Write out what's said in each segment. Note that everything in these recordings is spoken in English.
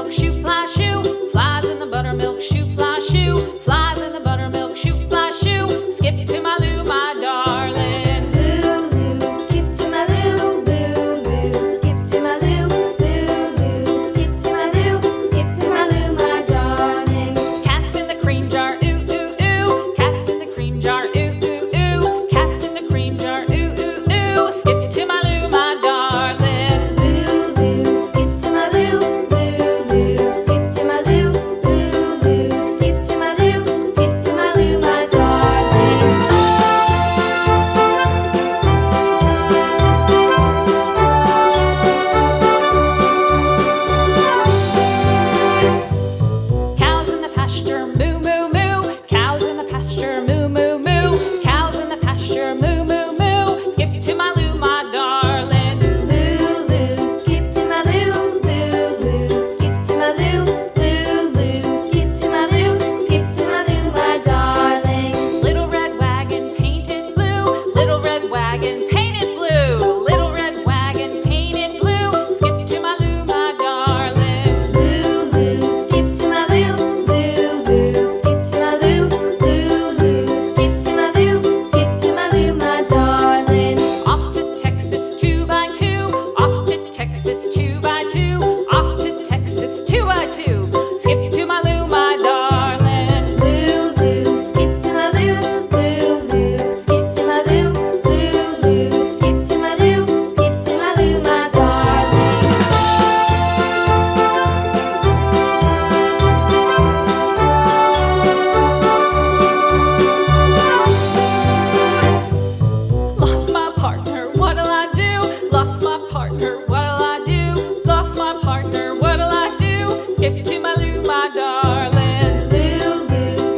buttermilk shoe, fly shoe. Flies in the buttermilk shoe, fly shoe. Flies in the buttermilk shoe, fly shoe. Skip to my Lou, my darling. Lou, skip to my Lou, Lou, skip to my Lou, Lou, skip to my Lou, skip to my Lou, my darling. Cats in the cream jar, ooh, ooh, ooh. Cats in the cream jar, ooh, ooh, ooh. Cats in the cream jar, ooh, ooh, ooh. Skip to my Lou, my darling. Lou, skip to my Lou, Lou, skip to my Lou, Lou, skip to my Lou, skip to my Lou, my darling. Cows in the pasture, moo, moo, moo. Cows in the pasture, moo, moo, moo. Cows in the pasture, moo, moo, moo. Skip to my Lou, my darling. Lou, skip to my Lou, Lou, skip to my Lou, Lou, skip to my Lou, skip to my Lou, my darling. Little red wagon painted blue. Little red wagon painted blue. Little red wagon painted blue. Skip to my Lou, my darling. Lou, skip to my Lou, Lou, skip to my Lou, Lou, skip to my Lou, skip to my Lou, my darling. Off to Texas 2x2. Off to Texas 2x2. Off to Texas 2x2. Skip to my Lou, my darling. Lou, skip to my Lou, Lou, skip to my Lou, Lou, skip to my Lou, skip to my Lou, my darling. Lost my partner, what'll I do? Lost my partner, what'll I do? Lost my partner, what'll I do? Skip to my Lou, my darling. Lou,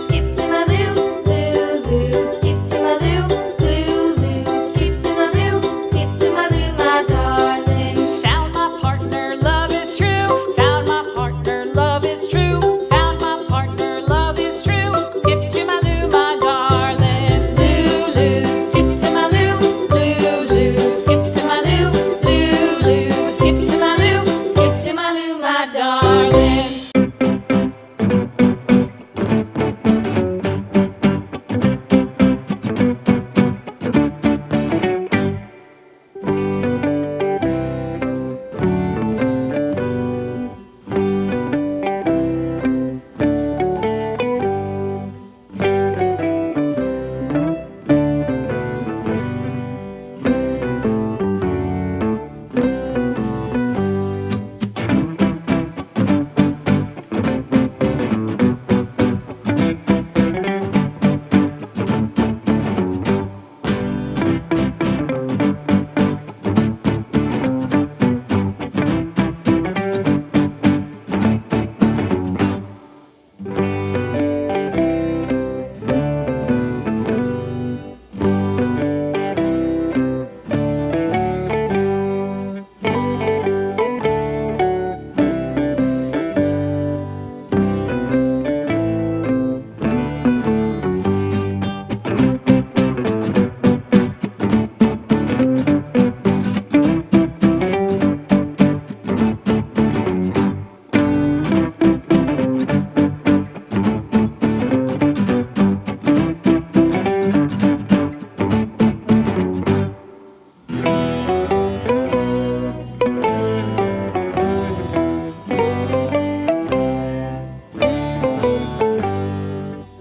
skip to my Lou, Lou, skip to my Lou, Lou, skip to my Lou, skip to my Lou, my darling. Found my partner, love is true. Found my partner, love is true. Found my partner, love is true. Skip to my Lou, my darling. Lou, skip to my Lou, Lou, skip to my Lou, Lou, skip to my Lou, skip to my Lou, my darling.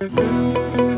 Lou,